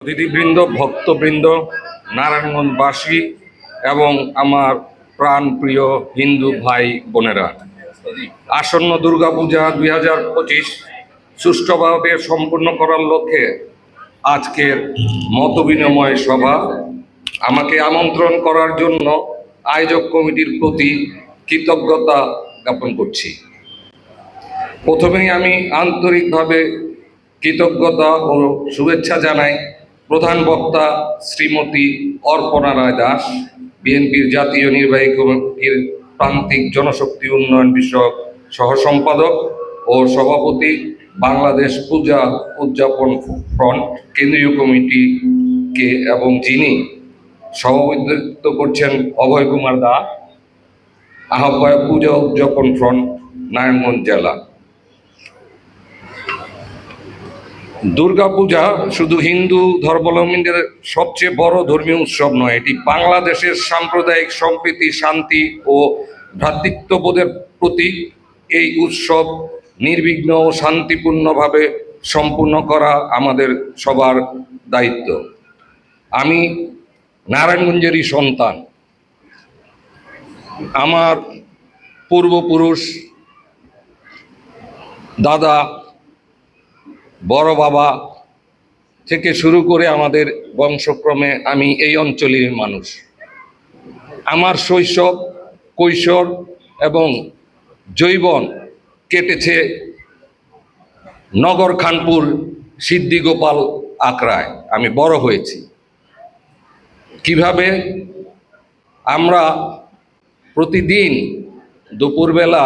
অতিথিবৃন্দ, ভক্তবৃন্দ, নারায়ণগঞ্জবাসী এবং আমার প্রাণপ্রিয় হিন্দু ভাই বোনেরা, আসন্ন দুর্গাপূজা 2025 সুষ্ঠুভাবে সম্পূর্ণ করার লক্ষ্যে আজকের মতবিনিময় সভা। আমাকে আমন্ত্রণ করার জন্য আয়োজক কমিটির প্রতি কৃতজ্ঞতা জ্ঞাপন করছি। প্রথমেই আমি আন্তরিকভাবে কৃতজ্ঞতা ও শুভেচ্ছা জানাই প্রধান বক্তা শ্রীমতী অর্পণা রায় দাস, বিএনপির জাতীয় নির্বাহী কমিটির প্রান্তিক জনশক্তি উন্নয়ন বিষয়ক সহসম্পাদক ও সভাপতি, বাংলাদেশ পূজা উদযাপন ফ্রন্ট কেন্দ্রীয় কমিটিকে, এবং যিনি সভাপতিত্ব করছেন অভয় কুমার দাস, আহ্বায়ক পূজা উদযাপন ফ্রন্ট নারায়ণগঞ্জ জেলা। দুর্গাপূজা শুধু হিন্দু ধর্মাবলম্বীদের সবচেয়ে বড় ধর্মীয় উৎসব নয়, এটি বাংলাদেশের সাম্প্রদায়িক সম্প্রীতি, শান্তি ও ভ্রাতৃত্ববোধের প্রতীক। এই উৎসব নির্বিঘ্ন ও শান্তিপূর্ণভাবে সম্পূর্ণ করা আমাদের সবার দায়িত্ব। আমি নারায়ণগঞ্জেরই সন্তান। আমার পূর্বপুরুষ, দাদা, বড় বাবা থেকে শুরু করে আমাদের বংশক্রমে আমি এই অঞ্চলের মানুষ। আমার শৈশব, কৈশোর এবং যৌবন কেটেছে নগর খানপুর সিদ্ধিগোপাল আকড়ায়। আমি বড় হয়েছি। কিভাবে আমরা প্রতিদিন দুপুরবেলা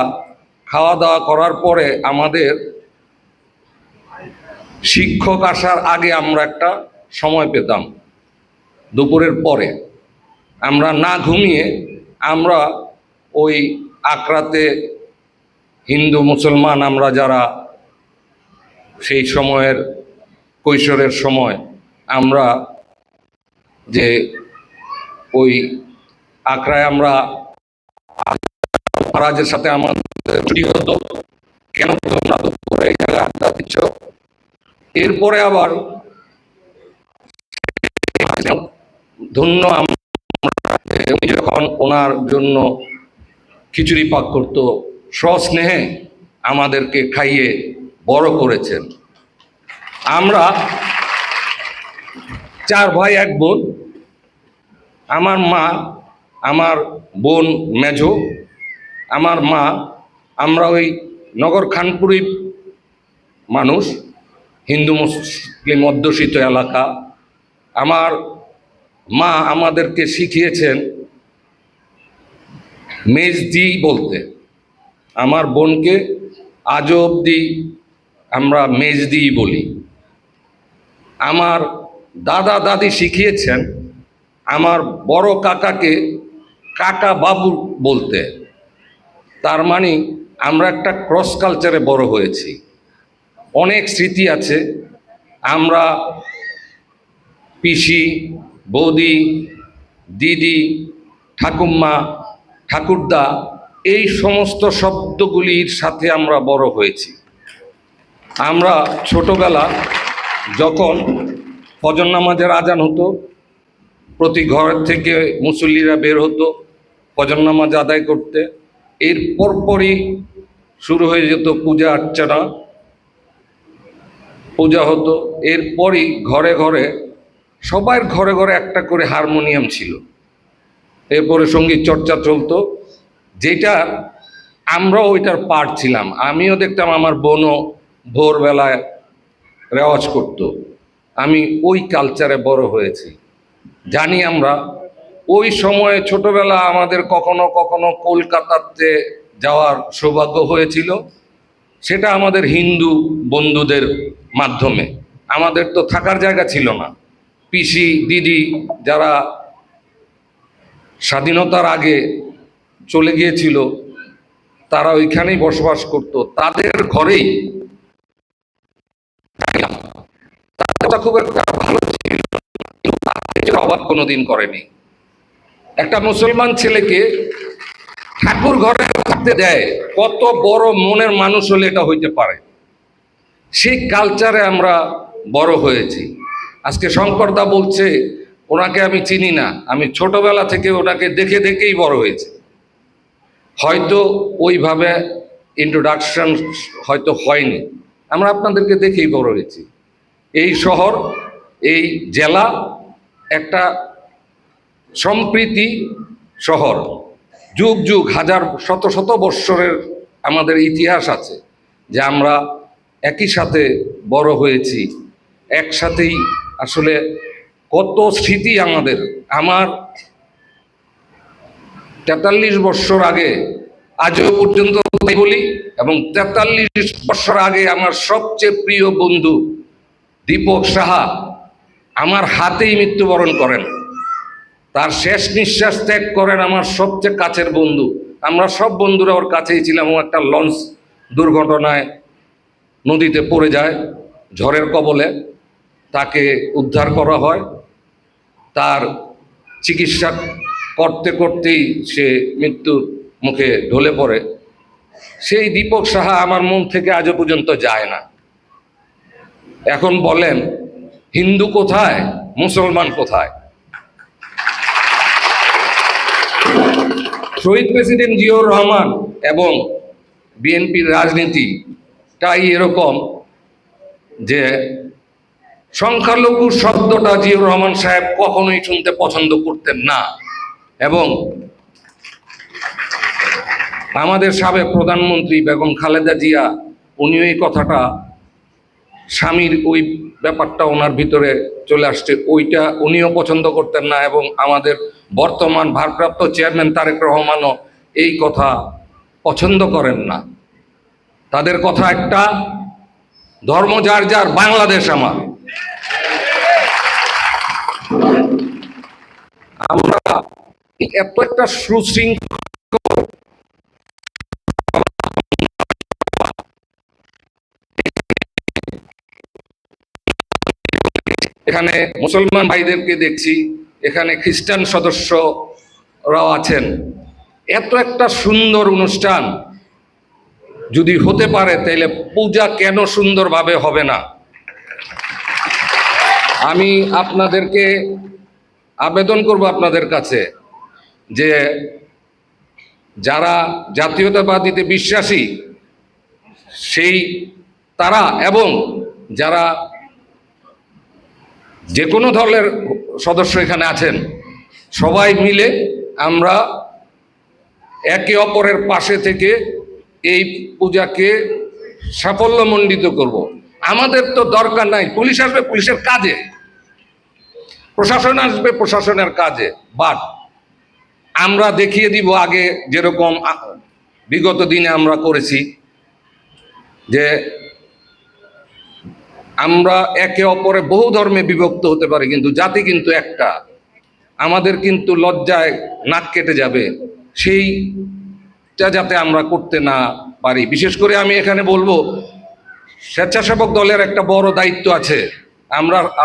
খাওয়া দাওয়া করার পরে আমাদের শিক্ষক আসার আগে আমরা একটা সময় পেতাম, দুপুরের পরে আমরা না ঘুমিয়ে আমরা ওই আকড়াতে হিন্দু মুসলমান আমরা যারা সেই সময়ের কৈশোরের সময় আমরা যে ওই আকড়ায় আমরা মহারাজের সাথে আমাদের ছুটি হতো, কেন তোমরা দুপুরে এখানে আড্ডা দিচ্ছ। এরপরে আবার ধন্য উনি যখন ওনার জন্য খিচুড়ি পাক করত, সস্নেহে আমাদেরকে খাইয়ে বড় করেছেন। আমরা 4 ভাই 1 বোন। আমার মা, আমার বোন মেজো, আমার মা, আমরা ওই নগর খানপুরি মানুষ, হিন্দু মুসলিম অধ্যুষিত এলাকা। আমার মা আমাদেরকে শিখিয়েছেন মেজদি বলতে। আমার বোনকে আজও অবধি আমরা মেজদি বলি। আমার দাদা দাদি শিখিয়েছেন আমার বড় কাকাকে কাকা বাবু বলতে। তার মানে আমরা একটা ক্রস কালচারে বড় হয়েছি। অনেক স্মৃতি আছে। আমরা পিসি, বৌদি, দিদি, ঠাকুমা, ঠাকুরদা, এই সমস্ত শব্দগুলির সাথে আমরা বড় হয়েছি। আমরা ছোটবেলা যখন ফজর নামাজের আজান হতো, প্রতি ঘর থেকে মুসল্লিরা বের হতো ফজর নামাজ আদায় করতে। এর পরপরই শুরু হয়ে যেত পূজা অর্চনা, পূজা হতো। এরপরই ঘরে ঘরে, সবার ঘরে ঘরে একটা করে হারমোনিয়াম ছিল। এরপরে সঙ্গীত চর্চা চলতো, যেটা আমরাও ওইটার পার্ট ছিলাম। আমিও দেখতাম আমার বোনও ভোরবেলায় রেওয়াজ করত। আমি ওই কালচারে বড় হয়েছি। জানি আমরা ওই সময়ে ছোটবেলা আমাদের কখনো কখনো কলকাতাতে যাওয়ার সৌভাগ্য হয়েছিল, সেটা আমাদের হিন্দু বন্ধুদের মাধ্যমে। আমাদের তো থাকার জায়গা ছিল না। পিসি, দিদি যারা স্বাধীনতার আগে চলে গিয়েছিল, তারা ওইখানেই বসবাস করত, তাদের ঘরেই খুব একটা ভালো ছিল, কিন্তু অভাব কোনোদিন করেনি। একটা মুসলমান ছেলেকে ঠাকুর ঘরে থাকতে দেয়, কত বড় মনের মানুষ হলে এটা হইতে পারে। সেই কালচারে আমরা বড় হয়েছি। আজকে শঙ্করদা বলছে ওনাকে আমি চিনি না, আমি ছোটবেলা থেকে ওনাকে দেখে দেখেই বড় হয়েছে। হয়তো ওইভাবে ইন্ট্রোডাকশন হয়তো হয়নি, আমরা আপনাদেরকে দেখেই বড় হয়েছি। এই শহর, এই জেলা একটা সম্প্রীতি শহর, যুগ যুগ হাজার শত শত বৎসরের আমাদের ইতিহাস আছে, যে আমরা একই সাথে বড় হয়েছি, একসাথেই আসলে কত স্মৃতি আমাদের। আমার 43 বৎসর আগে, আজও পর্যন্ত তাই বলি, এবং 43 বৎসর আগে আমার সবচেয়ে প্রিয় বন্ধু দীপক সাহা আমার হাতেই মৃত্যুবরণ করেন, তার শেষ নিঃশ্বাস ত্যাগ করেন আমার সবচেয়ে কাছের বন্ধু। আমরা সব বন্ধুরা ওর কাছেই ছিলাম। ও একটা লঞ্চ দুর্ঘটনায় নদীতে পড়ে যায় ঝড়ের কবলে, তাকে উদ্ধার করা হয়, তার চিকিৎসা করতে করতেই সে মৃত্যুর মুখে ঢলে পড়ে। সেই দীপক সাহা আমার মন থেকে আজও পর্যন্ত যায় না। এখন বলেন, হিন্দু কোথায়, মুসলমান কোথায়? শহীদ প্রেসিডেন্ট জিয়াউর রহমান এবং বিএনপির রাজনীতিটাই এরকম যে সংখ্যালঘু শব্দটা জিয়াউর রহমান সাহেব কখনোই শুনতে পছন্দ করতেন না। এবং আমাদের সাবেক প্রধানমন্ত্রী বেগম খালেদা জিয়া, উনিও এই কথাটা, স্বামীর ওই ব্যাপারটা ওনার ভিতরে চলে আসছে, ওইটা উনিও পছন্দ করতেন না। এবং আমাদের বর্তমান ভারপ্রাপ্ত চেয়ারম্যান তারেক রহমানও এই কথা পছন্দ করেন না। তাদের কথা একটা, ধর্ম যার যার, বাংলাদেশ আমার। আমরা এত একটা সুশৃঙ্খল, এখানে মুসলমান ভাইদেরকে দেখছি, এখানে খ্রিস্টান সদস্যরাও আছেন। এত একটা সুন্দর অনুষ্ঠান যদি হতে পারে, তাহলে পূজা কেন সুন্দরভাবে হবে না? আমি আপনাদেরকে আবেদন করব আপনাদের কাছে, যে যারা জাতীয়তাবাদীতে বিশ্বাসী সেই তারা, এবং যারা যে কোনো দলের সদস্য এখানে আছেন, সবাই মিলে আমরা একে অপরের পাশে থেকে এই পূজাকে সাফল্যমণ্ডিত করব। আমাদের তো দরকার নাই, পুলিশ আসবে পুলিশের কাজে, প্রশাসন আসবে প্রশাসনের কাজে, বাট আমরা দেখিয়ে দিব আগে যেরকম বিগত দিনে আমরা করেছি, যে আমরা একে অপরে বহু ধর্মে বিভক্ত হতে পারি, কিন্তু জাতি কিন্তু একটা। আমাদের কিন্তু লজ্জায় নাক কেটে যাবে, সেইটা যাতে আমরা করতে না পারি। বিশেষ করে আমি এখানে বলবো, স্বেচ্ছাসেবক দলের একটা বড় দায়িত্ব আছে।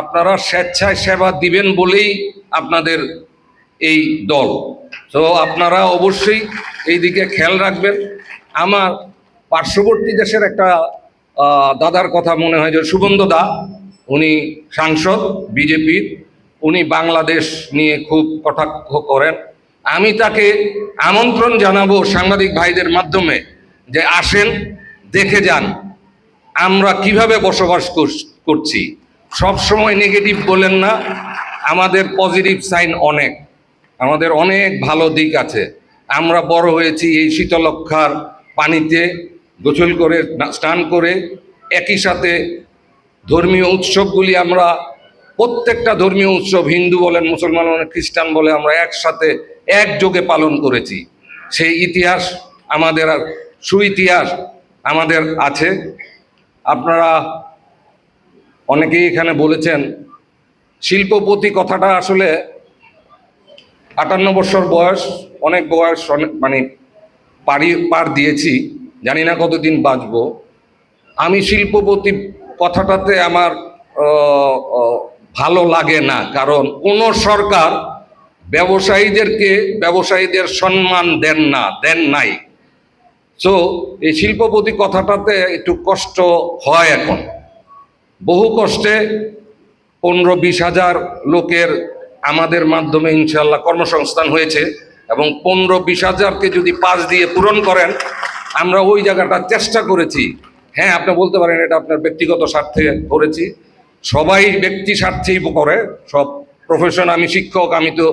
আপনারা স্বেচ্ছায় সেবা দিবেন বলেই আপনাদের এই দল, তো আপনারা অবশ্যই এই দিকে খেয়াল রাখবেন। আমার পার্শ্ববর্তী দেশের একটা দাদার কথা মনে হয়, যে সুবন্ধ দা, উনি সাংসদ বিজেপির, উনি বাংলাদেশ নিয়ে খুব কটাক্ষ করেন। আমি তাকে আমন্ত্রণ জানাবো সাংবাদিক ভাইদের মাধ্যমে, যে আসেন, দেখে যান আমরা কিভাবে বসবাস করছি। সব সময় নেগেটিভ বলেন না, আমাদের পজিটিভ সাইন অনেক, আমাদের অনেক ভালো দিক আছে। আমরা বড় হয়েছি এই শীতলক্ষার পানিতে গোসল করে, স্নান করে, একই সাথে ধর্মীয় উৎসবগুলি আমরা, প্রত্যেকটা ধর্মীয় উৎসব, হিন্দু বলেন, মুসলমান বলেন, খ্রিস্টান বলে, আমরা একসাথে একযোগে পালন করেছি। সেই ইতিহাস আমাদের, সুইতিহাস আমাদের আছে। আপনারা অনেকেই এখানে বলেছেন শিল্পপতি কথাটা, আসলে 58 বছর বয়স, অনেক বয়স, অনেক মানে পার দিয়েছি, জানি না কতদিন বাঁচব। আমি শিল্পপতি কথাটাতে আমার ভালো লাগে না, কারণ কোনো সরকার ব্যবসায়ীদের সম্মান দেন নাই। সো এই শিল্পপতি কথাটাতে একটু কষ্ট হয়। এখন বহু কষ্টে 15-20 হাজার লোকের আমাদের মাধ্যমে ইনশাল্লাহ কর্মসংস্থান হয়েছে, এবং 15-20 হাজারকে যদি 5 দিয়ে পূরণ করেন, আমরা ওই জায়গাটা চেষ্টা করেছি। হ্যাঁ, আপনি বলতে পারেন এটা আপনার ব্যক্তিগত স্বার্থে করেছি, সবাই ব্যক্তি স্বার্থেই করে, সব প্রফেশন। আমি শিক্ষক, আমি তো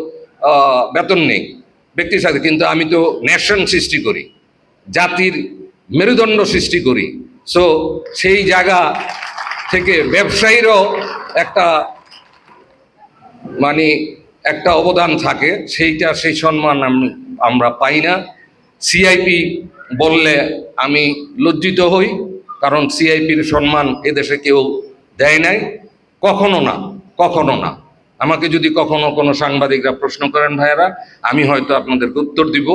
বেতন নেই ব্যক্তির সাথে, কিন্তু আমি তো নেশন সৃষ্টি করি, জাতির মেরুদণ্ড সৃষ্টি করি। সো সেই জায়গা থেকে ব্যবসায়ীরও একটা মানে একটা অবদান থাকে, সেই সম্মান আমরা পাই না। সিআইপি বললে আমি লজ্জিত হই, কারণ সিআইপির সম্মান এদেশে কেউ দেয় নাই, কখনো না, কখনো না। আমাকে যদি কখনো কোনো সাংবাদিকরা প্রশ্ন করেন ভাইয়েরা, আমি হয়তো আপনাদেরকে উত্তর দিব।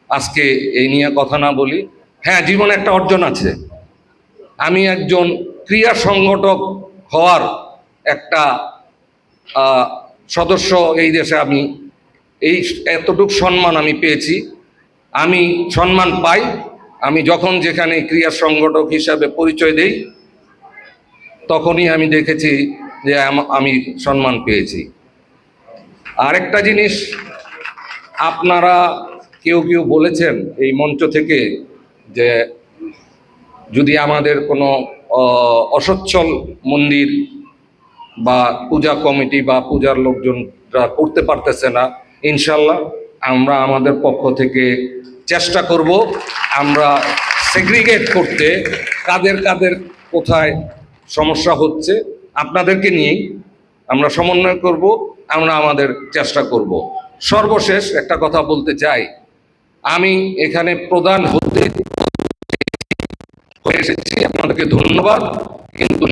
আজকে এই নিয়ে কথা না বলি। হ্যাঁ, জীবনে একটা অর্জন আছে। আমি একজন ক্রীড়া সংগঠক হওয়ার একটা সদস্য এই দেশে, আমি এই এতটুকু সম্মান আমি পেয়েছি। আমি সম্মান পাই আমি যখন যেখানে ক্রীড়া সংগঠক হিসাবে পরিচয় দেই, তখনই আমি দেখেছি যে আমি সম্মান পেয়েছি। আরেকটা জিনিস, আপনারা কেউ কেউ বলেছেন এই মঞ্চ থেকে যে যদি আমাদের কোনো অসচ্ছল মন্দির বা পূজা কমিটি বা পূজার লোকজনরা করতে পারতেছে না, ইনশাল্লাহ আমরা আমাদের পক্ষ থেকে চেষ্টা করব। আমরা সেগ্রিগেট করতে কাদের কাদের কোথায় সমস্যা হচ্ছে আপনাদেরকে নিয়েই আমরা সমন্বয় করব, আমরা আমাদের চেষ্টা করব। সর্বশেষ একটা কথা বলতে চাই, আমি এখানে প্রধান হতে হয়ে এসেছি, আপনাদেরকে ধন্যবাদ। কিন্তু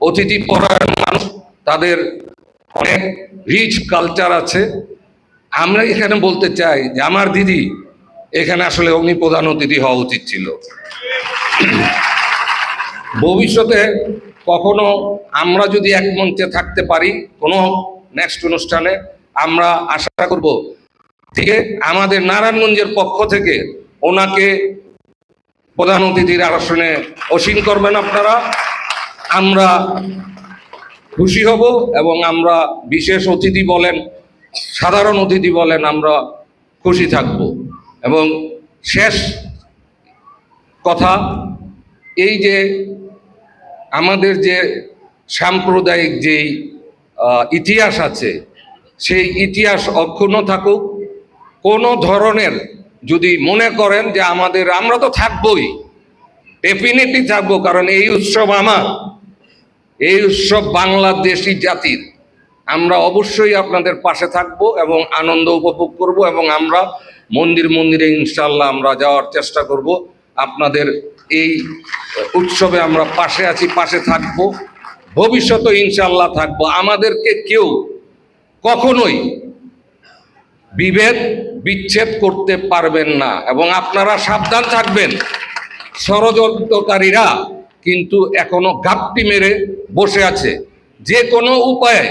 অতিথি পরায়ণ মানুষ, তাদের অনেক রিচ কালচার আছে। আমরা এখানে বলতে চাই যে আমার দিদি এখানে আসলে উনি প্রধান অতিথি হওয়া উচিত ছিল। ভবিষ্যতে কখনো আমরা যদি এক মঞ্চে থাকতে পারি কোনো নেক্সট অনুষ্ঠানে, আমরা আশা করব থেকে আমাদের নারায়ণগঞ্জের পক্ষ থেকে ওনাকে প্রধান অতিথির আসনে অসীন করবেন আপনারা। আমরা খুশি হব, এবং আমরা বিশেষ অতিথি বলেন, সাধারণ অতিথি বলেন, আমরা খুশি থাকব। এবং শেষ কথা, এই যে আমাদের যে সাম্প্রদায়িক যেই ইতিহাস আছে, সেই ইতিহাস অক্ষুণ্ণ থাকুক। কোনো ধরনের যদি মনে করেন যে আমরা তো থাকবই, ডেফিনেটলি থাকবো, কারণ এই উৎসব আমার, এই উৎসব বাংলাদেশি জাতির। আমরা অবশ্যই আপনাদের পাশে থাকব এবং আনন্দ উপভোগ করব, এবং আমরা মন্দিরে ইনশাল্লাহ আমরা যাওয়ার চেষ্টা করব। আপনাদের এই উৎসবে আমরা পাশে আছি, পাশে থাকব, ভবিষ্যতে ইনশাল্লাহ থাকবো। আমাদেরকে কেউ কখনোই বিচ্ছেদ করতে পারবেন না, এবং আপনারা সাবধান থাকবেন। ষড়যন্ত্রকারীরা কিন্তু এখনো ঘাপটি মেরে বসে আছে। যে কোনো উপায়ে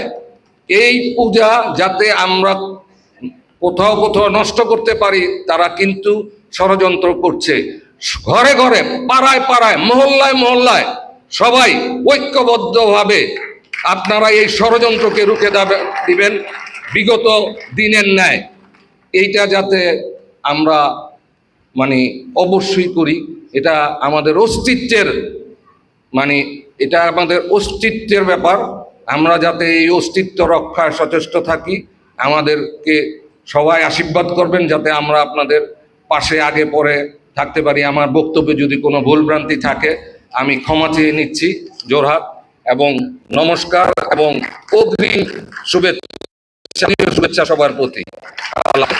এই পূজা যাতে আমরা কোথাও নষ্ট করতে পারি, তারা কিন্তু ষড়যন্ত্র করছে। ঘরে ঘরে, পাড়ায় পাড়ায়, মহল্লায় সবাই ঐক্যবদ্ধভাবে আপনারা এই ষড়যন্ত্রকে রুখে দিবেন বিগত দিনের ন্যায়। এইটা যাতে আমরা অবশ্যই করি। এটা আমাদের অস্তিত্বের ব্যাপার। আমরা যাতে এই অস্তিত্ব রক্ষায় সচেষ্ট থাকি। আমাদেরকে সবাই আশীর্বাদ করবেন যাতে আমরা আপনাদের পাশে আগে পরে থাকতে পারি। আমার বক্তব্যে যদি কোনো ভুলভ্রান্তি থাকে আমি ক্ষমা চেয়ে নিচ্ছি। জোরহাট এবং নমস্কার, এবং অগ্রিম শুভেচ্ছা সবার প্রতি। আল্লাহ।